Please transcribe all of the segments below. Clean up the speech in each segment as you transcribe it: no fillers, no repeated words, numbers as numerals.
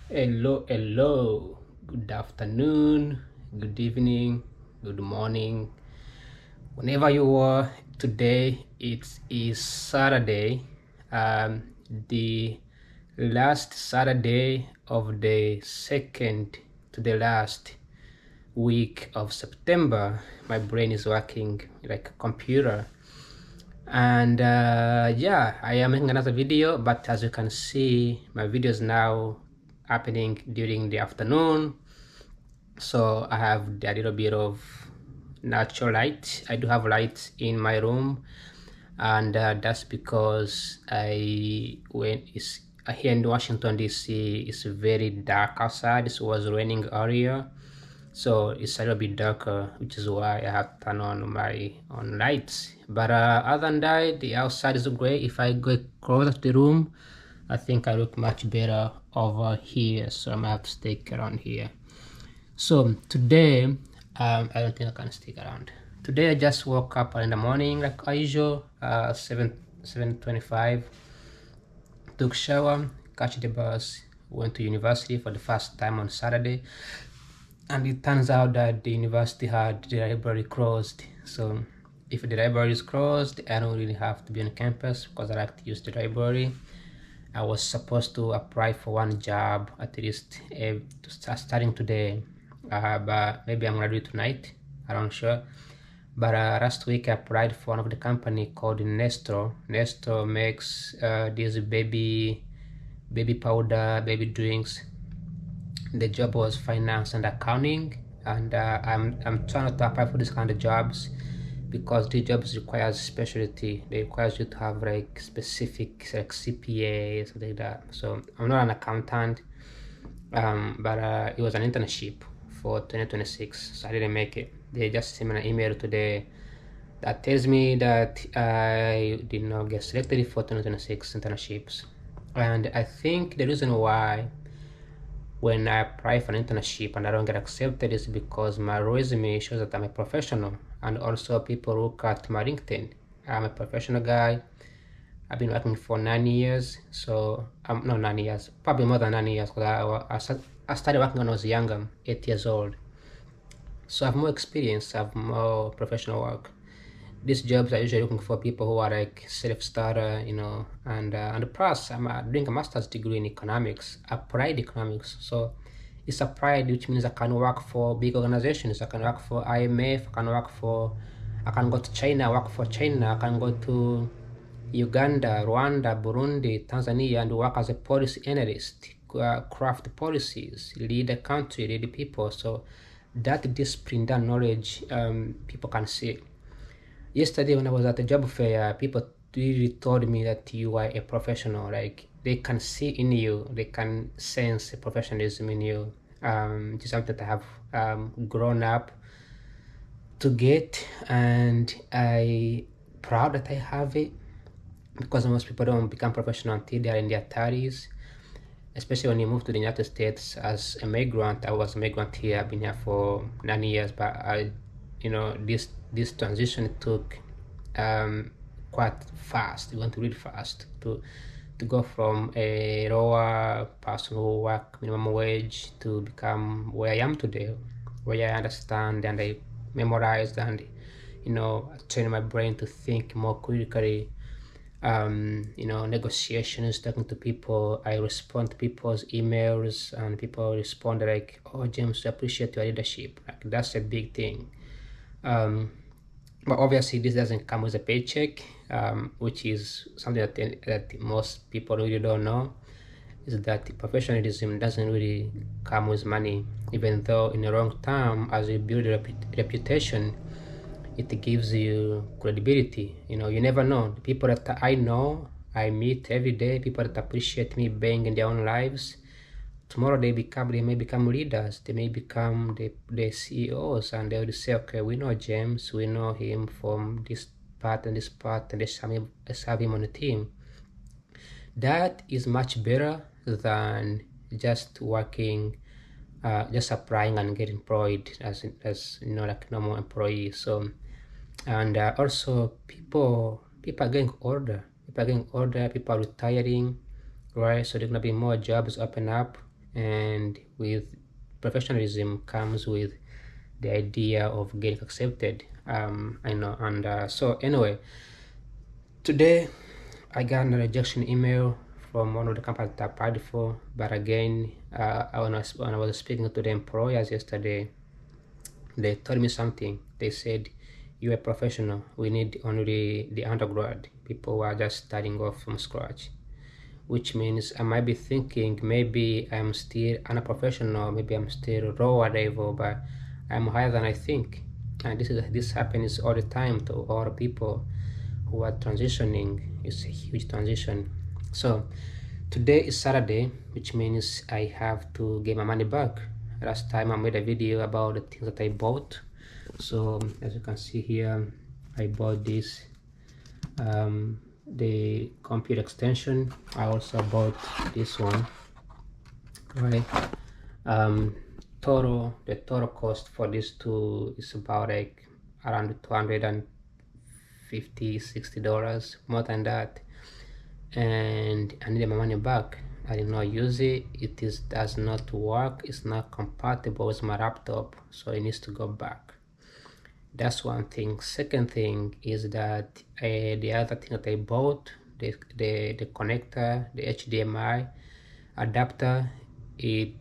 Hello. Good afternoon, good evening, good morning. Whenever you are today, it is Saturday, the last Saturday of the second to the last week of September. My brain is working like a computer. And yeah, I am making another video, but as you can see, my video is now happening during the afternoon, so I have a little bit of natural light. I do have light in my room, and that's because it's here in Washington DC, it's very dark outside. It was raining earlier, so it's a little bit darker, which is why I have turned on my on lights. But other than that, the outside is great. If I go closer to the room, I think I look much better over here, so I'm gonna have to stick around here. So today, I don't think I can stick around. Today I just woke up in the morning like usual, 7:25. Took shower, catch the bus, went to university for the first time on Saturday, and it turns out that the university had the library closed. So if the library is closed, I don't really have to be on campus because I like to use the library. I was supposed to apply for one job at least starting today, but maybe I'm gonna do it tonight. I don't sure. But last week I applied for one of the company called Nesto. Nesto makes these baby powder, baby drinks. The job was finance and accounting, and I'm trying not to apply for this kind of jobs because the jobs requires specialty. They requires you to have like specific like CPA, something like that. So I'm not an accountant, but it was an internship for 2026, so I didn't make it. They just sent me an email today that tells me that I did not get selected for 2026 internships. And I think the reason why when I apply for an internship and I don't get accepted is because my resume shows that I'm a professional, and also people look at my LinkedIn. I'm a professional guy. I've been working for 9 years, so not 9 years, probably more than 9 years, because I started working when I was younger, 8 years old. So I have more experience, I have more professional work. These jobs are usually looking for people who are like self-starter, and plus I'm doing a master's degree in economics, applied economics. So it's applied, which means I can work for big organizations. I can work for IMF, I can go to China, work for China, I can go to Uganda, Rwanda, Burundi, Tanzania, and work as a policy analyst, craft policies, lead the country, lead the people. So that discipline, that knowledge, people can see. Yesterday when I was at the job fair, people really told me that you are a professional. Like they can see in you, they can sense professionalism in you. Just something that I have grown up to get, and I proud that I have it, because most people don't become professional until they are in their 30s, especially when you move to the United States as a migrant. I was a migrant here. I've been here for 9 years, but this transition took quite fast. It went really fast to go from a lower person who work minimum wage to become where I am today, where I understand and I memorized and train my brain to think more critically. Negotiations, talking to people. I respond to people's emails, and people respond like, "Oh, James, I appreciate your leadership." Like that's a big thing. Um, but obviously, this doesn't come with a paycheck, which is something that most people really don't know. Is that professionalism doesn't really come with money, even though in the long term, as you build a reputation, it gives you credibility. You never know. The people that I know, I meet every day, people that appreciate me being in their own lives, tomorrow they may become leaders, they may become the CEOs, and they will say, okay, we know James, we know him from this part and this part, and let's have him on the team. That is much better than just working, just applying and getting employed as like normal employee. So, and also people are getting older, people are retiring, right? So there's gonna be more jobs open up, and with professionalism comes with the idea of getting accepted. I know, and so anyway, today I got a rejection email from one of the companies that I applied for, but again, when I was speaking to the employers yesterday, they told me something. They said, "You are a professional. We need only the undergrad, people who are just starting off from scratch." Which means I might be thinking maybe I'm still unprofessional, maybe I'm still lower level, but I'm higher than I think. And this happens all the time to all people who are transitioning. It's a huge transition. So today is Saturday, which means I have to get my money back. Last time I made a video about the things that I bought. So as you can see here, I bought this the computer extension. I also bought this one, right? The total cost for these two is about like around $250-$260, more than that. And I need my money back. I did not use it. It does not work. It's not compatible with my laptop, so it needs to go back. That's one thing. Second thing is that the other thing that I bought, the connector, the HDMI adapter, it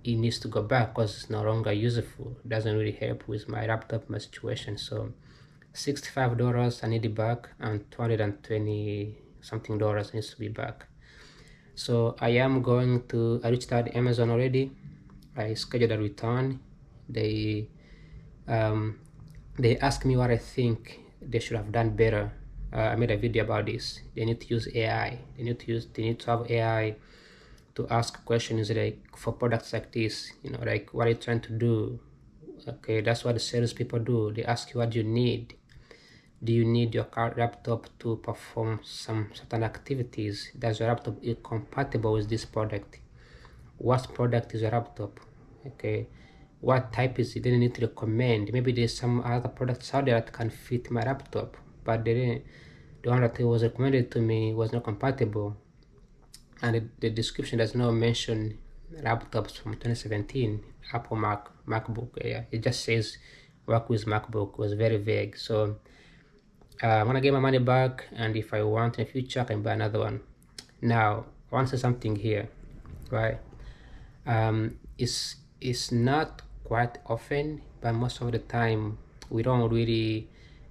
needs to go back because it's no longer useful. It doesn't really help with my laptop, my situation. So $65 I need it back, and $220 something needs to be back. So I reached out to Amazon already. I scheduled a return. They asked me what I think they should have done better. I made a video about this. They need to use AI. They need to have AI to ask questions like for products like this, like what are you trying to do? Okay, that's what the sales people do. They ask you what you need. Do you need your laptop to perform some certain activities? Does your laptop is compatible with this product? What product is your laptop? Okay, what type is it? They need to recommend. Maybe there's some other products out there that can fit my laptop, but the one that was recommended to me was not compatible. And the description does not mention laptops from 2017, Apple MacBook. Yeah, it just says work with MacBook. It was very vague. So I'm gonna get my money back, and if I want in the future I can buy another one. Now I want to say something here, right? It's not quite often, but most of the time we don't really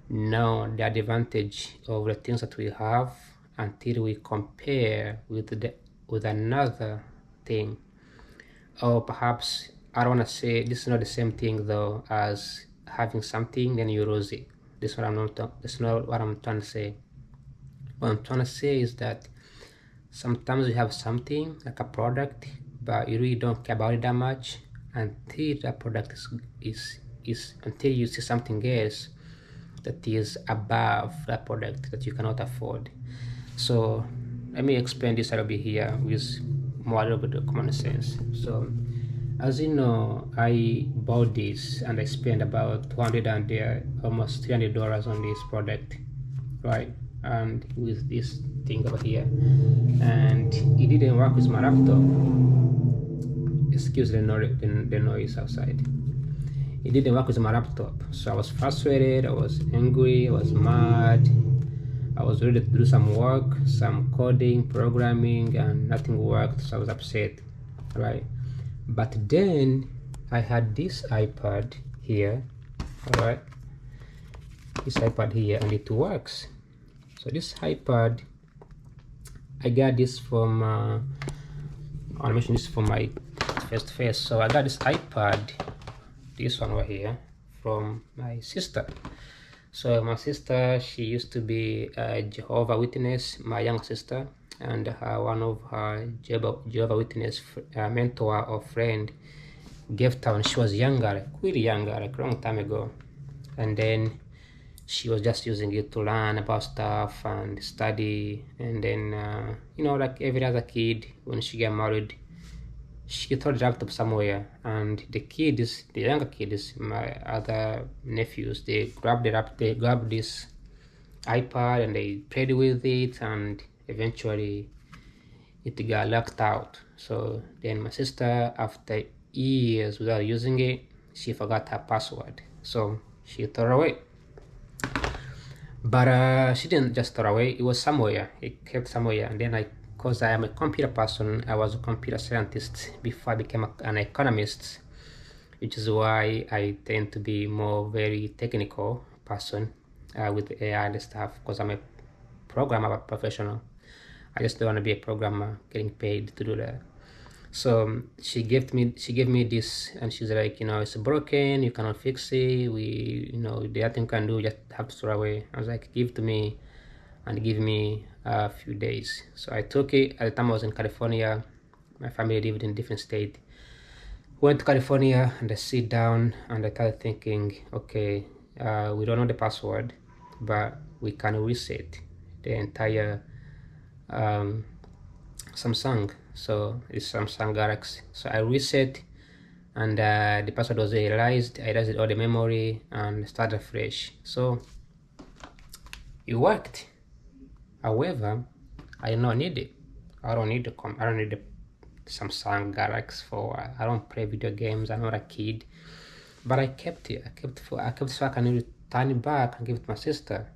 know the advantage of the things that we have until we compare with another thing. Or perhaps I don't want to say this is not the same thing though as having something then you lose it. That's not what I'm trying to say. What I'm trying to say is that sometimes you have something like a product, but you really don't care about it that much until that product is until you see something else that is above that product that you cannot afford. So let me explain this a little bit here with a little bit of common sense. So as you know, I bought this and I spent about almost $300 on this product, right? And with this thing over here, and it didn't work with my laptop. Excuse the noise outside. It didn't work with my laptop, so I was frustrated, I was angry, I was mad. I was ready to do some work, some coding, programming, and nothing worked, so I was upset, right? But then I had this iPad here, all right? This iPad here, and it works. So this iPad, I got this from I mentioned this from my face. So I got this iPad, this one right here, from my sister. So my sister, she used to be a Jehovah Witness, my younger sister, and one of her Jehovah Witness mentor or friend gave her when she was younger, like really younger, like a long time ago. And then she was just using it to learn about stuff and study. And then, like every other kid, when she got married, she threw the laptop somewhere, and the younger kids, my other nephews, they grabbed this iPad and they played with it, and eventually it got locked out. So then my sister, after years without using it, she forgot her password. So she threw it away. But she didn't just throw away, it was somewhere. It kept somewhere. And then because I am a computer person, I was a computer scientist before I became an economist, which is why I tend to be more very technical person with AI and stuff, because I'm a programmer professional. I just don't want to be a programmer getting paid to do that. So she gave me this, and she's like, it's broken, you cannot fix it, the other thing can do, just have to throw away. I was like, give to me, and give me a few days. So I took it. At the time I was in California, my family lived in a different state. Went to California, and I sit down and I started thinking, okay, we don't know the password, but we can reset the entire um, Samsung. So it's Samsung Galaxy. So I reset, and the password was erased. I erased all the memory and started fresh. So it worked. However, I don't need it. I don't need the Samsung Galaxy for. I don't play video games. I'm not a kid. But I kept it. I kept so I can return it back and give it to my sister.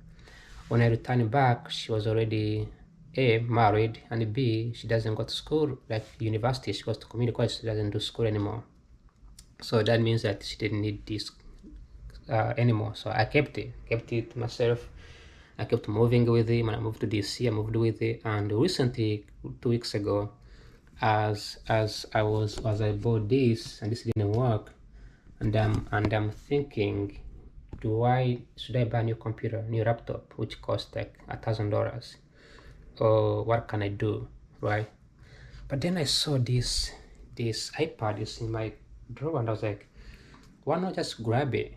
When I returned it back, she was already A, married, and B, she doesn't go to school like university. She goes to community college. She doesn't do school anymore. So that means that she didn't need this anymore. So I kept it to myself. I kept moving with it. When I moved to DC, I moved with it. And recently, 2 weeks ago, as I bought this and this didn't work, and I'm thinking, should I buy a new computer, new laptop, which costs like $1,000, or what can I do, right? But then I saw this iPad is in my drawer, and I was like, why not just grab it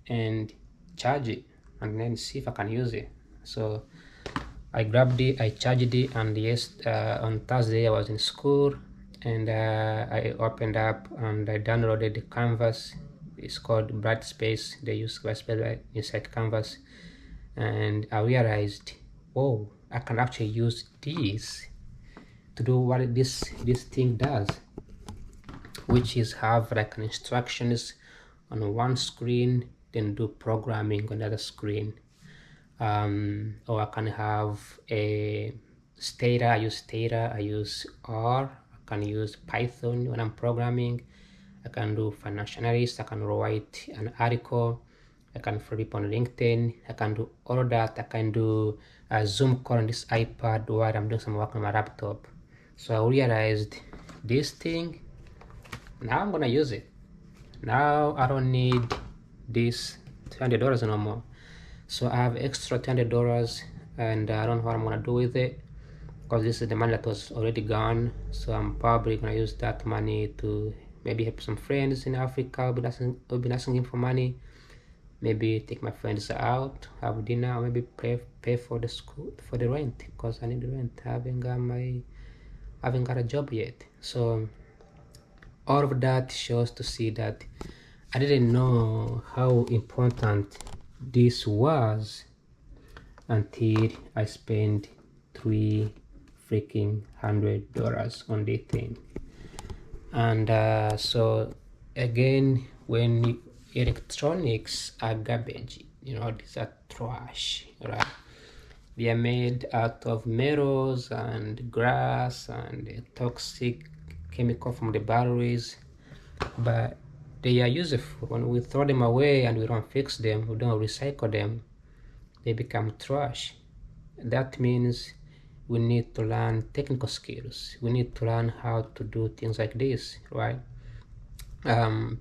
and charge it and then see if I can use it? So I grabbed it, I charged it, and yes, on Thursday I was in school, and I opened up and I downloaded the Canvas. It's called Brightspace. They use Brightspace inside Canvas, and I realized, oh, I can actually use this to do what this thing does, which is have like an instructions on one screen, then do programming on the other screen. Or I can have a Stata. I use Stata, I use R, I can use Python when I'm programming. I can do financial analysis, I can write an article, I can flip on LinkedIn, I can do all of that. I can do a Zoom call on this iPad while I'm doing some work on my laptop. So I realized this thing, now I'm gonna use it. Now I don't need this $200 no more. So I have extra $200, and I don't know what I'm gonna do with it, because this is the money that was already gone. So I'm probably gonna use that money to maybe help some friends in Africa. I'll be asking for money. Maybe take my friends out, have dinner, or maybe pay for the school, for the rent, because I need the rent. I haven't got a job yet. So all of that shows to see that I didn't know how important this was until I spent $300 on the thing. And so again, when electronics are garbage, these are trash, right? They are made out of metals and grass and toxic chemical from the batteries, but they are useful. When we throw them away and we don't fix them, we don't recycle them, they become trash. That means we need to learn technical skills. We need to learn how to do things like this, right?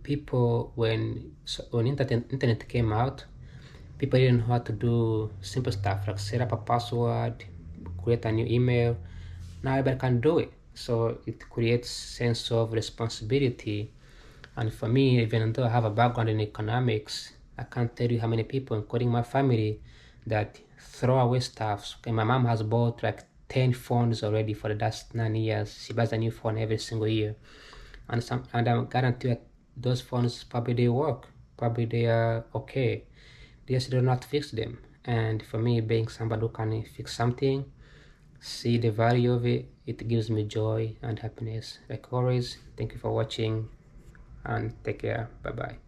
People, when internet came out, people didn't know how to do simple stuff like set up a password, create a new email. Now everybody can do it. So it creates sense of responsibility. And for me, even though I have a background in economics, I can't tell you how many people, including my family, that throw away stuff. Okay, my mom has bought like 10 phones already for the last 9 years. She buys a new phone every single year. And I guarantee that those phones probably they work. Probably they are okay. They just do not fix them. And for me, being somebody who can fix something, see the value of it, It gives me joy and happiness. Like always, thank you for watching and take care. Bye bye.